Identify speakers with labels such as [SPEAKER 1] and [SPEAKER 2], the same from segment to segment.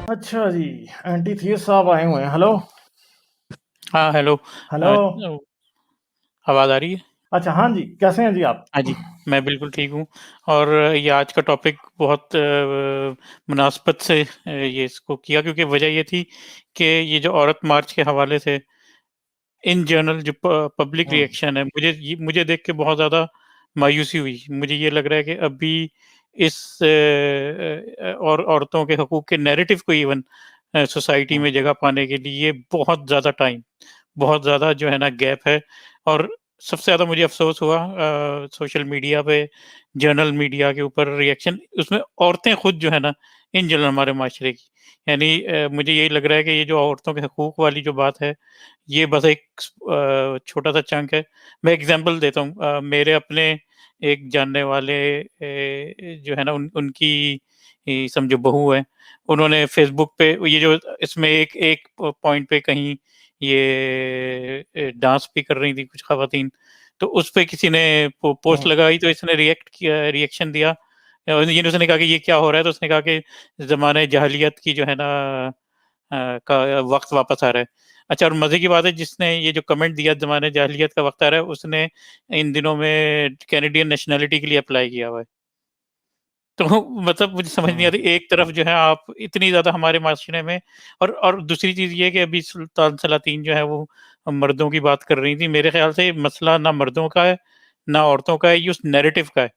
[SPEAKER 1] अच्छा जी, एंटी थियस्ट साहब आए हुए हैं। हेलो।
[SPEAKER 2] हाँ, हेलो।
[SPEAKER 1] हेलो।
[SPEAKER 2] आवाज़ आ रही है?
[SPEAKER 1] अच्छा, हाँ जी, कैसे हैं जी आप?
[SPEAKER 2] हाँ जी, मैं बिल्कुल ठीक हूँ। और ये आज का टॉपिक बहुत मुनासबत से ये इसको किया, क्योंकि वजह ये थी कि ये जो औरत मार्च के हवाले से इन जनरल जो पब्लिक
[SPEAKER 1] हम्म।
[SPEAKER 2] रिएक्शन है, मुझे देख के बहुत ज़्यादा मायूसी हुई। मुझे ये लग रहा है कि अभी इस और औरतों के हकूक़ के नैरेटिव को इवन सोसाइटी
[SPEAKER 1] हम्म।
[SPEAKER 2] में जगह पाने के लिए बहुत ज़्यादा टाइम, बहुत ज़्यादा जो है ना गैप है। और सबसे ज़्यादा मुझे अफ़सोस हुआ सोशल मीडिया पे, जर्नल मीडिया के ऊपर रिएक्शन, उसमें औरतें खुद जो है ना, इन जनरल हमारे माशरे की, यानी मुझे यही लग रहा है कि ये जो औरतों के हकूक़ वाली जो बात है, ये बस एक छोटा-सा चंक है। मैं एग्ज़ाम्पल देता हूँ, मेरे अपने एक जानने वाले जो है ना, उनकी समझो बहू है। उन्होंने फ़ेसबुक पे ये जो इसमें एक एक पॉइंट पे कहीं ये डांस भी कर रही थी कुछ ख़वातीन, तो उस पे किसी ने पोस्ट
[SPEAKER 1] हम्म।
[SPEAKER 2] लगाई, तो इसने रिएक्शन दिया। ये उसने कहा कि ये क्या हो रहा है? तो उसने कहा कि ज़माने जahiliyyat की जो है ना का वक़्त वापस आ रहा है। अच्छा, और मज़े की बात है, जिसने ये जो कमेंट दिया ज़माने जahiliyyat का वक़्त आ रहा है, उसने इन दिनों में कैनेडियन नेशनैलिटी के लिए अप्लाई किया हुआ है। तो मतलब मुझे समझ नहीं
[SPEAKER 1] हम्म।
[SPEAKER 2] आती, एक तरफ जो है आप इतनी ज़्यादा हमारे माशरे में, और दूसरी चीज़ ये है कि अभी सुल्तान सलातीन जो है वो मर्दों की बात कर रही थी। मेरे ख़्याल से मसला ना मर्दों का है, ना औरतों का है, ये उस नैरेटिव का है,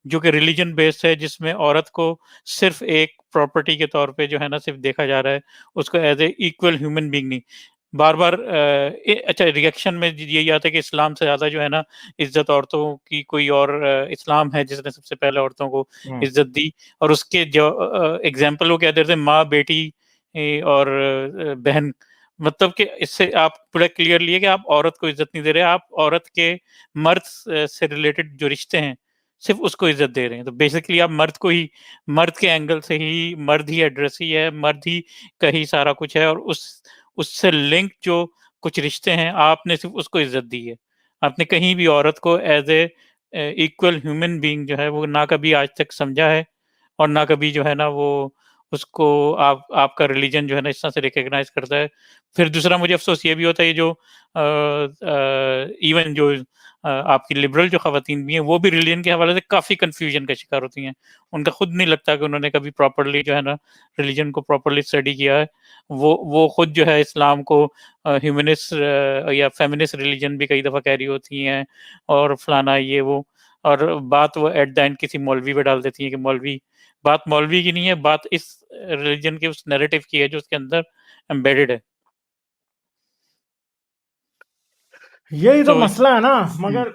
[SPEAKER 2] जो कि रिलिजन बेस्ड है, जिसमें औरत को सिर्फ़ एक प्रॉपर्टी के तौर पे जो है ना सिर्फ़ देखा जा रहा है, उसको as a equal human being नहीं। बार-बार अच्छा, रिएक्शन में यही आता है कि इस्लाम से ज़्यादा जो है ना इज़्ज़त औरतों की कोई और, इस्लाम है जिसने सबसे पहले औरतों को
[SPEAKER 1] हम्म।
[SPEAKER 2] इज़्ज़त दी। और उसके जो एग्ज़ाम्पल वो क्या देते हैं, माँ, बेटी और बहन। मतलब कि इससे आप पूरा क्लियरली है कि आप औरत को इज़्ज़त नहीं दे रहे, आप औरत के मर्द से रिलेटेड जो रिश्ते हैं, सिर्फ़ उसको इज़्ज़त दे रहे हैं। तो बेसिकली आप मर्द के एंगल से ही, मर्द ही एड्रेस ही है, मर्द ही का ही सारा कुछ है, और उससे लिंक जो कुछ रिश्ते हैं, आपने सिर्फ़ उसको इज़्ज़त दी है। आपने कहीं भी औरत को as a equal human being जो है वो ना कभी आज तक समझा है, और ना कभी जो है ना वो उसको आपका रिलीजन जो है ना इस तरह से रिकॉग्नाइज़ करता है। फिर दूसरा मुझे अफ़सोस ये भी होता है, ये जो इवन जो आपकी लिबरल जो ख़वातीन भी हैं, वो भी रिलीजन के हवाले से काफ़ी कन्फ्यूजन का शिकार होती हैं। उनका खुद नहीं लगता कि उन्होंने कभी प्रॉपर्ली जो है ना रिलीजन को प्रॉपर्ली स्टडी किया है। वो खुद जो है इस्लाम को ह्यूमनिस्ट या फेमिनिस्ट रिलीजन भी कई दफ़ा कह रही होती हैं, और फलाना ये वो, और बात वो एट द एंड किसी मौलवी पे डाल देती हैं कि मौलवी, बात मौलवी की नहीं है, बात इस रिलीजन के उस नैरेटिव की है जो उसके अंदर एम्बेडेड है।
[SPEAKER 1] यही तो
[SPEAKER 2] तो
[SPEAKER 1] मसला है ना।
[SPEAKER 2] हुँ,
[SPEAKER 1] मगर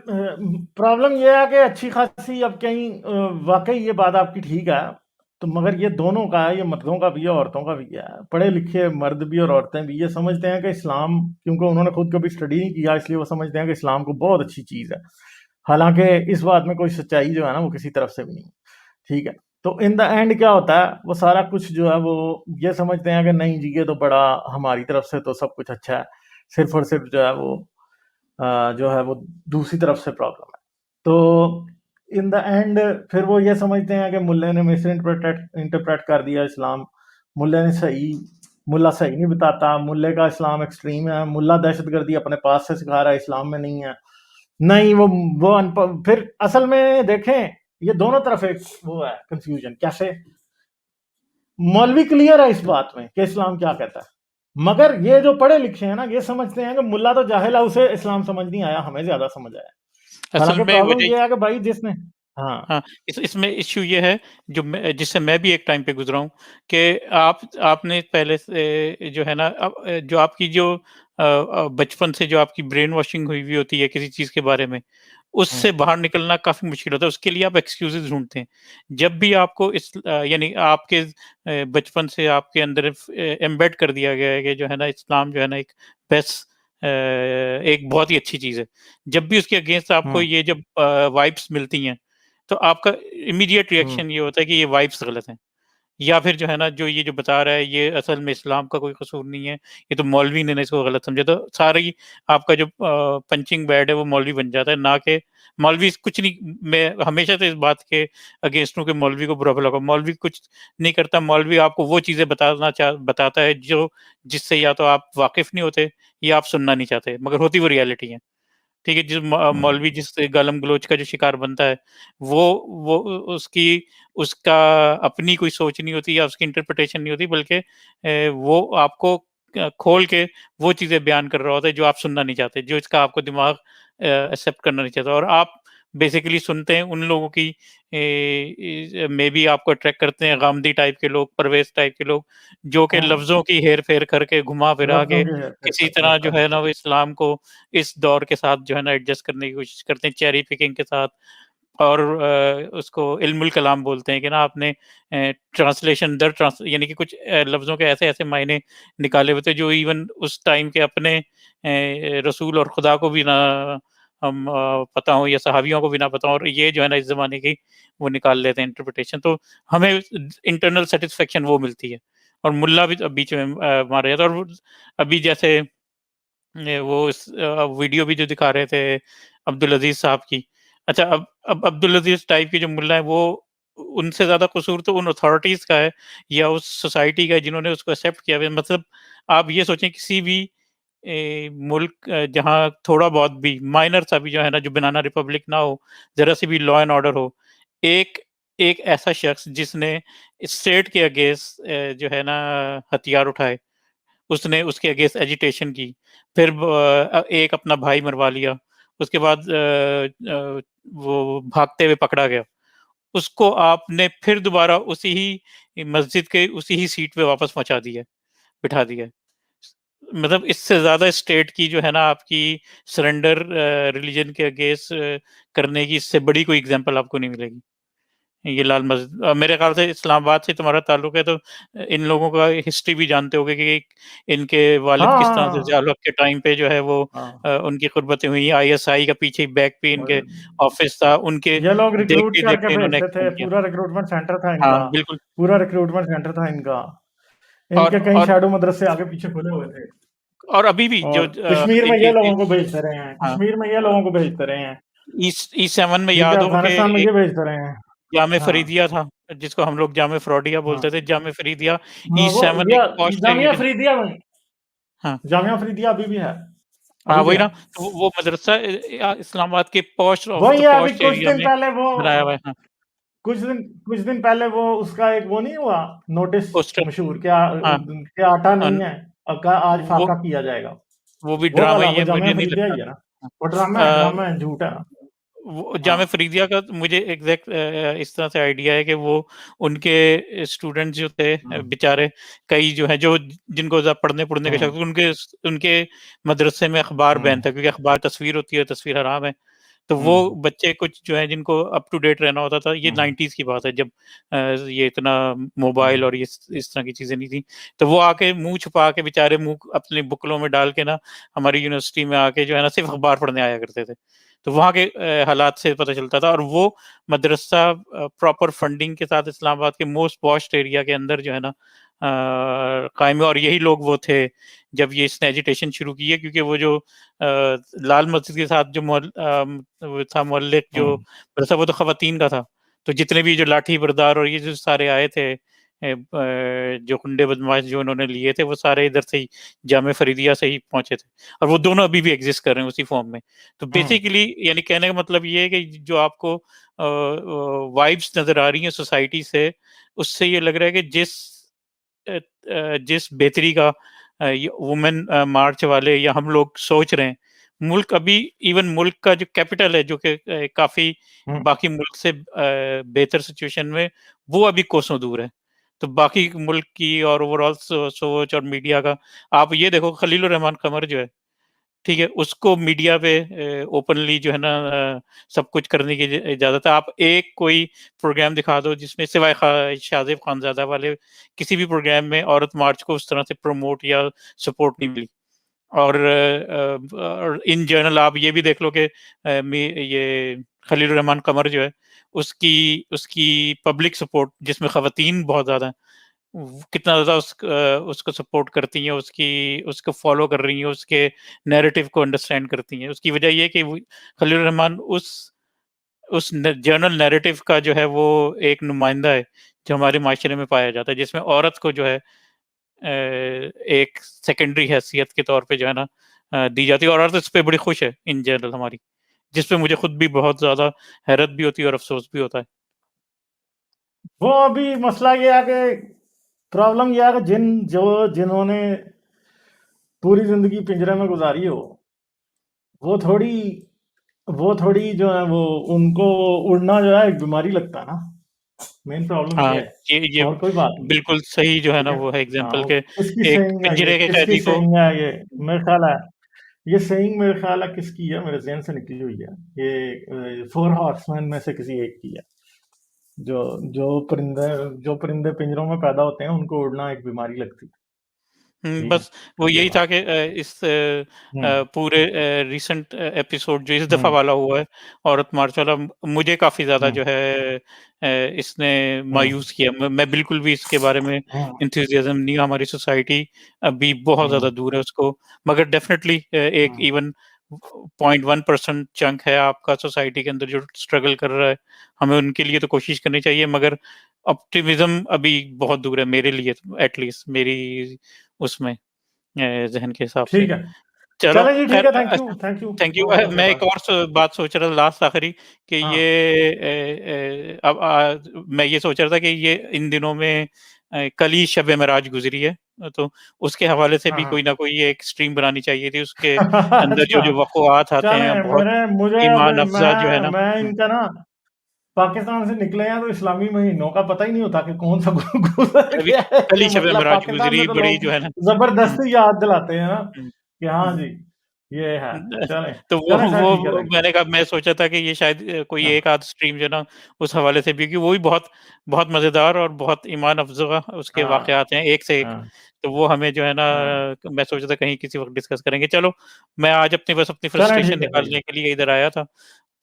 [SPEAKER 1] प्रॉब्लम ये है कि अच्छी खासी अब कहीं वाकई ये बात आपकी ठीक है। तो मगर ये दोनों का है, ये मर्दों का भी है, औरतों का भी है। पढ़े लिखे मर्द भी और औरतें भी ये समझते हैं कि इस्लाम, क्योंकि उन्होंने खुद कभी स्टडी नहीं किया, इसलिए वो समझते हैं कि इस्लाम को बहुत अच्छी चीज़ है। हालांकि इस बात में कोई सच्चाई जो है ना वो किसी तरफ से भी नहीं। ठीक है। तो इन द एंड क्या होता है, वो सारा कुछ जो है वो ये समझते हैं कि नहीं जी, ये तो बड़ा हमारी तरफ से तो सब कुछ अच्छा है। सिर्फ और सिर्फ जो है वो जो है वो दूसरी तरफ से प्रॉब्लम है। तो इन द एंड फिर वो ये समझते हैं कि मुल्ले ने मिस इंटरप्रेट कर दिया इस्लाम। मुल्ले ने सही मुल्ला सही नहीं बताता, मुल्ले का इस्लाम एक्सट्रीम है, मुल्ला दहशतगर्दी अपने पास से सिखा रहा है, इस्लाम में नहीं है। नहीं, वो फिर असल में देखें, ये दोनों तरफ एक वो है कंफ्यूजन। कैसे? मौलवी क्लियर है इस बात में कि इस्लाम क्या कहता है, मगर ये जो पढ़े लिखे हैं ना ये समझते हैं कि मुल्ला तो जाहिल है, उसे इस्लाम समझ नहीं आया, हमें ज्यादा समझ आया।
[SPEAKER 2] असल
[SPEAKER 1] हालांकि
[SPEAKER 2] में
[SPEAKER 1] प्रॉब्लम
[SPEAKER 2] वजह,
[SPEAKER 1] ये है कि भाई जिसने, हाँ।
[SPEAKER 2] हाँ, इसमें इश्यू ये है, जिससे मैं भी एक टाइम पे गुज़रा हूँ, कि आपने पहले से जो है ना, जो आपकी जो बचपन से जो आपकी ब्रेन वॉशिंग हुई हुई होती है किसी चीज़ के बारे में, उससे
[SPEAKER 1] हम्म।
[SPEAKER 2] बाहर निकलना काफ़ी मुश्किल होता है। उसके लिए आप एक्सक्यूज़ेज़ ढूँढते हैं। जब भी आपको यानी आपके बचपन से आपके अंदर एम्बेड कर दिया गया है कि जो है ना इस्लाम जो है ना एक बेस्ट, एक बहुत ही अच्छी चीज़ है। जब भी उसके अगेंस्ट आपको
[SPEAKER 1] हम्म।
[SPEAKER 2] ये जब वाइब्स मिलती हैं, तो आपका इमीडिएट
[SPEAKER 1] हम्म।
[SPEAKER 2] रिएक्शन ये होता है कि ये वाइब्स गलत हैं। या फिर जो है ना, जो ये जो बता रहा है ये असल में इस्लाम का कोई कसूर नहीं है, ये तो मौलवी ने इसको गलत समझा, तो सारा ही आपका जो पंचिंग बैग है वो मौलवी बन जाता है, ना कि मौलवी कुछ नहीं। मैं हमेशा से इस बात के अगेंस्ट हूँ कि मौलवी को बुरा भला, मौलवी कुछ नहीं करता। मौलवी आपको वो चीजें बताता है जो जिससे या तो आप वाकिफ नहीं होते या आप सुनना नहीं चाहते, मगर होती वो रियलिटी है। ठीक है, जिस मौलवी जिस गालम गलोच का जो शिकार बनता है, वो उसकी उसका अपनी कोई सोच नहीं होती या उसकी इंटरप्रिटेशन नहीं होती, बल्कि वो आपको खोल के वो चीजें बयान कर रहा होता है जो आप सुनना नहीं चाहते, जो इसका आपको दिमाग एक्सेप्ट करना नहीं चाहता, और आप बेसिकली सुनते हैं उन लोगों की मे बी आपको अट्रैक्ट करते हैं गामदी टाइप के लोग, परवेज टाइप के लोग, जो कि
[SPEAKER 1] हाँ,
[SPEAKER 2] लफ्जों की हेर फेर करके घुमा फिरा
[SPEAKER 1] लफ्जों
[SPEAKER 2] के
[SPEAKER 1] की हेर-फेर
[SPEAKER 2] किसी
[SPEAKER 1] करके
[SPEAKER 2] तरह जो है
[SPEAKER 1] राइट।
[SPEAKER 2] ना वो इस्लाम को इस दौर के साथ जो है ना एडजस्ट करने की कोशिश करते हैं, चेरी पिकिंग के साथ। और उसको इल्मुल कलाम बोलते हैं कि ना आपने ट्रांसलेशन दर ट्रांस यानी कि कुछ लफ्ज़ों के ऐसे-ऐसे मायने निकाले हुए थे जो इवन उस टाइम के अपने रसूल और खुदा को भी ना हम पता हो या सहाबियों को भी ना पता हो, और ये जो है ना इस ज़माने की वो निकाल लेते हैं इंटरप्रिटेशन, तो हमें इंटरनल सैटिस्फैक्शन वो मिलती है। और मुल्ला भी बीच में मारा जाता है, और अभी जैसे वो इस वीडियो भी जो दिखा रहे थे अब्दुल अजीज साहब की। अच्छा, अब अब्दुल अजीज टाइप के जो मुल्ला है वो उनसे ज्यादा कसूर तो उन अथॉरिटीज का है या उस सोसाइटी का है जिन्होंने उसको एक्सेप्ट किया हुआ है। मतलब आप ये सोचें किसी भी मुल्क जहाँ थोड़ा बहुत भी माइनर सा भी जो है ना, जो बनाना रिपब्लिक ना हो, जरा सी भी लॉ एंड ऑर्डर हो, एक एक ऐसा शख्स जिसने स्टेट के अगेंस्ट जो है ना हथियार उठाए, उसने उसके अगेंस्ट एजिटेशन की, फिर एक अपना भाई मरवा लिया, उसके बाद वो भागते हुए पकड़ा गया, उसको आपने फिर दोबारा उसी ही मस्जिद के उसी ही सीट पे वापस पहुंचा दिया, बिठा दिया। मतलब इससे ज्यादा स्टेट की जो है ना आपकी सरेंडर रिलीजन के अगेंस्ट करने की इससे बड़ी कोई एग्जांपल आपको नहीं मिलेगी। ये लाल मस्जिद मेरे ख्याल से इस्लामाबाद से तुम्हारा ताल्लुक है, तो इन लोगों का हिस्ट्री भी जानते होगे कि इनके वालिद
[SPEAKER 1] हाँ,
[SPEAKER 2] किस तरह से
[SPEAKER 1] हाँ,
[SPEAKER 2] ज़िया-उल-हक के टाइम पे जो है वो
[SPEAKER 1] हाँ,
[SPEAKER 2] उनकी कुर्बतें हुई। आईएसआई का पीछे बैक पे इनके
[SPEAKER 1] वही।
[SPEAKER 2] ऑफिस था, उनके
[SPEAKER 1] ये लोग रिक्रूट करके
[SPEAKER 2] देखते-देखते इन्होंने
[SPEAKER 1] भेजते थे,
[SPEAKER 2] एक्सपेंड किया।
[SPEAKER 1] पूरा रिक्रूटमेंट सेंटर था
[SPEAKER 2] हाँ,
[SPEAKER 1] इनका,
[SPEAKER 2] बिल्कुल।
[SPEAKER 1] पूरा रिक्रूटमेंट सेंटर था इनका।
[SPEAKER 2] और
[SPEAKER 1] इनके कई
[SPEAKER 2] और
[SPEAKER 1] शैडो मदरसे आगे पीछे खुले हुए थे।
[SPEAKER 2] और अभी भी जो
[SPEAKER 1] और कश्मीर में ये
[SPEAKER 2] इनकी
[SPEAKER 1] लोगों को भेजते रहे हैं,
[SPEAKER 2] हाँ,
[SPEAKER 1] कश्मीर में ये लोगों को भेजते रहे हैं,
[SPEAKER 2] ई7 में
[SPEAKER 1] ठीक है,
[SPEAKER 2] याद हो कि
[SPEAKER 1] अफ़गानिस्तान में ये
[SPEAKER 2] एक
[SPEAKER 1] भेजते रहे हैं।
[SPEAKER 2] जामे
[SPEAKER 1] हाँ,
[SPEAKER 2] फरीदिया था, जिसको हम लोग जामे फ्रॉडिया बोलते थे,
[SPEAKER 1] हाँ।
[SPEAKER 2] जामे फरीदिया
[SPEAKER 1] हाँ, वो
[SPEAKER 2] ई7
[SPEAKER 1] ये
[SPEAKER 2] एक पॉश
[SPEAKER 1] जामिया
[SPEAKER 2] टेलीविज़न।
[SPEAKER 1] फ़रीदिया में
[SPEAKER 2] हाँ।
[SPEAKER 1] जामिया फ़रीदिया अभी भी है,
[SPEAKER 2] हाँ,
[SPEAKER 1] अभी भी
[SPEAKER 2] वही
[SPEAKER 1] है।
[SPEAKER 2] ना, तो वो मदरसा इस्लामाबाद के पॉश ऑफ
[SPEAKER 1] वही
[SPEAKER 2] द
[SPEAKER 1] है, अभी
[SPEAKER 2] पॉश एरिया में बनाया हुआ है। हाँ,
[SPEAKER 1] कुछ दिन पहले वो उसका एक वो नहीं हुआ नोटिस
[SPEAKER 2] पोस्टर।
[SPEAKER 1] मशहूर
[SPEAKER 2] हाँ,
[SPEAKER 1] कि आटा नहीं
[SPEAKER 2] अन
[SPEAKER 1] है, का आज
[SPEAKER 2] वो
[SPEAKER 1] फाका किया जाएगा।
[SPEAKER 2] वो भी
[SPEAKER 1] वो
[SPEAKER 2] ड्रामा
[SPEAKER 1] वाला
[SPEAKER 2] ही
[SPEAKER 1] वो
[SPEAKER 2] है,
[SPEAKER 1] जामिया
[SPEAKER 2] मुझे नहीं
[SPEAKER 1] फ़रीदिया
[SPEAKER 2] लगता।
[SPEAKER 1] ही है ना?
[SPEAKER 2] हाँ,
[SPEAKER 1] वो
[SPEAKER 2] अ,
[SPEAKER 1] ड्रामा है, झूठ है ना?
[SPEAKER 2] वो जामे
[SPEAKER 1] हाँ,
[SPEAKER 2] फरीदिया का तो मुझे एग्ज़ैक्ट इस तरह से आइडिया है कि वो उनके स्टूडेंट्स जो थे
[SPEAKER 1] हुँ,
[SPEAKER 2] बेचारे, कई जो हैं जो जिनको पढ़ने-पुढ़ने का
[SPEAKER 1] हुँ,
[SPEAKER 2] शौक, उनके उनके मदरसे में अखबार बैन
[SPEAKER 1] हुँ,
[SPEAKER 2] था, क्योंकि अखबार तस्वीर होती है, तस्वीर हराम है। तो वो
[SPEAKER 1] हुँ,
[SPEAKER 2] बच्चे कुछ जो हैं जिनको अप टू डेट रहना होता था, ये
[SPEAKER 1] हुँ,
[SPEAKER 2] 90s की बात है जब ये इतना मोबाइल
[SPEAKER 1] हुँ,
[SPEAKER 2] और ये इस तरह की चीज़ें नहीं थी। तो वो आके मुँह छुपा के बेचारे मुँह अपने बुकलों में डाल के ना हमारी यूनिवर्सिटी में आके जो है ना सिर्फ़ अखबार पढ़ने आया करते थे। तो वहाँ के हालात से पता चलता था, और वो मदरसा प्रॉपर फंडिंग के साथ इस्लामाबाद के मोस्ट पॉश्ड एरिया के अंदर जो है ना कायम है, और यही लोग वो थे जब ये इसने एजिटेशन शुरू की है, क्योंकि वो जो लाल मस्जिद के साथ जो वो था मुअल्लिक़ जो
[SPEAKER 1] हुँ,
[SPEAKER 2] मदरसा, वो तो ख़वातीन का था। तो जितने भी जो लाठी बरदार और ये जो सारे आए थे जो गुंडे बदमाश जो उन्होंने लिए थे, वो सारे इधर से ही जामे फरीदिया से ही पहुँचे थे, और वो दोनों अभी भी एग्ज़िस्ट कर रहे हैं उसी फ़ॉर्म में। तो
[SPEAKER 1] हुँ,
[SPEAKER 2] बेसिकली यानी कहने का मतलब ये है कि जो आपको वाइब्स नज़र आ रही हैं सोसाइटी से, उससे ये लग रहा है कि जिस बेहतरी का ये वुमेन मार्च वाले या हम लोग सोच रहे हैं, मुल्क अभी इवन मुल्क का जो कैपिटल है जो कि काफ़ी
[SPEAKER 1] हुँ,
[SPEAKER 2] बाकी मुल्क से बेहतर सिचुएशन में, वो अभी कोसों दूर है। तो बाकी मुल्क की और ओवरऑल सोच और मीडिया का आप ये देखो, खलीलुर रहमान कमर जो है, ठीक है, उसको मीडिया पे ओपनली जो है ना सब कुछ करने की इजाज़त है। आप एक कोई प्रोग्राम दिखा दो जिसमें सिवाय शाज़िब खानज़ादा वाले किसी भी प्रोग्राम में औरत मार्च को उस तरह से प्रमोट या सपोर्ट नहीं मिली। और इन जनरल आप ये भी देख लो कि ये खलीलुर रहमान कमर जो है, उसकी उसकी पब्लिक सपोर्ट जिसमें ख़वातीन बहुत ज़्यादा हैं, कितना ज़्यादा उसको सपोर्ट करती हैं, उसको फ़ॉलो कर रही हैं, उसके नैरेटिव को अंडरस्टैंड करती हैं। उसकी वजह ये है कि वो खलील रहमान उस न जर्नल नैरेटिव का जो है वो एक नुमाइंदा है, जो हमारे माशरे में पाया जाता है, जिसमें औरत को जो है एक सेकेंडरी हैसियत के तौर पे जो है ना दी जाती है, और औरत इस पे बड़ी खुश है इन जनरल हमारी, जिस पे मुझे खुद भी बहुत ज़्यादा हैरत भी होती है और अफ़सोस भी होता है।
[SPEAKER 1] वो अभी मसला ये है कि प्रॉब्लम ये है कि जिन्होंने पूरी ज़िंदगी पिंजरे में गुज़ारी हो, वो थोड़ी वो थोड़ी जो है वो उनको उड़ना जो है एक बीमारी लगता है ना, मेन प्रॉब्लम
[SPEAKER 2] हाँ,
[SPEAKER 1] ये है,
[SPEAKER 2] ये
[SPEAKER 1] और कोई बात नहीं,
[SPEAKER 2] बिल्कुल सही जो है
[SPEAKER 1] ठीक
[SPEAKER 2] ना
[SPEAKER 1] है?
[SPEAKER 2] वो है
[SPEAKER 1] हाँ,
[SPEAKER 2] एग्ज़ाम्पल
[SPEAKER 1] वो
[SPEAKER 2] के
[SPEAKER 1] किसकी
[SPEAKER 2] एक
[SPEAKER 1] सेइंग है ये?
[SPEAKER 2] पिंजरे के
[SPEAKER 1] किसकी
[SPEAKER 2] कैदी को
[SPEAKER 1] सेइंग है ये? मेरे ख़्याल है ये सेइंग मेरे ख़्याल है किसकी है, मेरे ज़हन से निकली हुई है। ये फोर हॉर्समैन में से किसी एक की है। जो जो परिंदे जो परिंदे पिंजरों में पैदा होते हैं, उनको उड़ना एक बीमारी लगती है। ठीक है?
[SPEAKER 2] बस वो
[SPEAKER 1] ये
[SPEAKER 2] यही था
[SPEAKER 1] बात
[SPEAKER 2] कि
[SPEAKER 1] हुँ,
[SPEAKER 2] पूरे रीसेंट एपिसोड जो इस दफ़ा
[SPEAKER 1] हुँ,
[SPEAKER 2] वाला हुआ है, औरत मार्च वाला, मुझे काफ़ी ज़्यादा
[SPEAKER 1] हुँ,
[SPEAKER 2] जो है इसने
[SPEAKER 1] हुँ,
[SPEAKER 2] मायूस किया। मैं बिल्कुल भी इसके बारे में
[SPEAKER 1] हुँ,
[SPEAKER 2] एंथुसियाज़्म नहीं, हमारी सोसाइटी अभी बहुत ज़्यादा
[SPEAKER 1] हुँ,
[SPEAKER 2] दूर है उसको, मगर डेफ़िनेटली एक
[SPEAKER 1] हुँ।
[SPEAKER 2] इवन 0.1% चंक है आपका सोसाइटी के अंदर जो स्ट्रगल कर रहा है। हमें उनके लिए तो कोशिश करनी चाहिए, मगर ऑप्टिमिज़्म अभी बहुत दूर है मेरे लिए, एट लीस्ट मेरी उसमें ज़हन के हिसाब से।
[SPEAKER 1] ठीक है।
[SPEAKER 2] चलो
[SPEAKER 1] चलें जी, ठीक
[SPEAKER 2] ख़ैर
[SPEAKER 1] है,
[SPEAKER 2] अच्छा,
[SPEAKER 1] थैंक यू,
[SPEAKER 2] थैंक यू।
[SPEAKER 1] बहुत अच्छा
[SPEAKER 2] मैं एक
[SPEAKER 1] लगा।
[SPEAKER 2] और बात सोच रहा था लास्ट आख़िरी कि
[SPEAKER 1] हाँ,
[SPEAKER 2] ये अब मैं ये सोच रहा था कि ये इन दिनों में कल ही शब-ए मेराज गुज़री है, तो उसके हवाले से
[SPEAKER 1] हाँ,
[SPEAKER 2] भी कोई
[SPEAKER 1] हाँ।
[SPEAKER 2] ना कोई एक स्ट्रीम बनानी चाहिए थी। उसके अंदर
[SPEAKER 1] अच्छा,
[SPEAKER 2] जो वक़ुआत आते हैं
[SPEAKER 1] चलें
[SPEAKER 2] बहुत
[SPEAKER 1] मुझे अब
[SPEAKER 2] ईमान अफ़ज़ा जो है ना।
[SPEAKER 1] मैं
[SPEAKER 2] हुँ,
[SPEAKER 1] इनका ना पाकिस्तान से निकले हैं तो इस्लामी महीनों का पता ही नहीं होता कि कौन सा गुज़र
[SPEAKER 2] अभी
[SPEAKER 1] गया है,
[SPEAKER 2] कल
[SPEAKER 1] कि
[SPEAKER 2] ही शब-ए
[SPEAKER 1] मतलब
[SPEAKER 2] मेराज
[SPEAKER 1] पाकिस्तान में
[SPEAKER 2] गुज़री
[SPEAKER 1] तो
[SPEAKER 2] बड़ी
[SPEAKER 1] लोग
[SPEAKER 2] जो है ना। हुँ,
[SPEAKER 1] ज़बरदस्ती याद दिलाते हैं ना,
[SPEAKER 2] हुँ,
[SPEAKER 1] कि हाँ
[SPEAKER 2] हुँ।
[SPEAKER 1] जी, ये है। चलें,
[SPEAKER 2] तो
[SPEAKER 1] चलें सर, ठीक है,
[SPEAKER 2] वो
[SPEAKER 1] थैंक यू।
[SPEAKER 2] मैंने कहा, मैं सोचा था कि ये शायद कोई
[SPEAKER 1] हाँ,
[SPEAKER 2] एक आध स्ट्रीम जो है ना उस हवाले से भी, क्योंकि वो भी बहुत बहुत मज़ेदार और बहुत ईमान अफ़ज़ा उसके
[SPEAKER 1] हाँ,
[SPEAKER 2] वाक़यात हैं एक से एक।
[SPEAKER 1] हाँ,
[SPEAKER 2] तो वो हमें जो है ना
[SPEAKER 1] हाँ।
[SPEAKER 2] मैं सोचा था कहीं किसी वक़्त डिस्कस करेंगे। चलो, मैं आज बस अपनी
[SPEAKER 1] चलें,
[SPEAKER 2] फ्रस्ट्रेशन
[SPEAKER 1] ठीक है।
[SPEAKER 2] निकालने के लिए इधर आया था,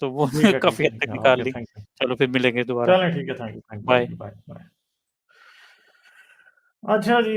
[SPEAKER 2] तो वो
[SPEAKER 1] ठीक है, ठीक
[SPEAKER 2] काफ़ी
[SPEAKER 1] है,
[SPEAKER 2] हद
[SPEAKER 1] ठीक
[SPEAKER 2] तक
[SPEAKER 1] है।
[SPEAKER 2] निकाल
[SPEAKER 1] ओके,
[SPEAKER 2] ली।
[SPEAKER 1] Thank you.
[SPEAKER 2] चलो फिर मिलेंगे दोबारा।
[SPEAKER 1] चलें, ठीक है, thank you,
[SPEAKER 2] bye.
[SPEAKER 1] Bye, bye, bye. अच्छा जी।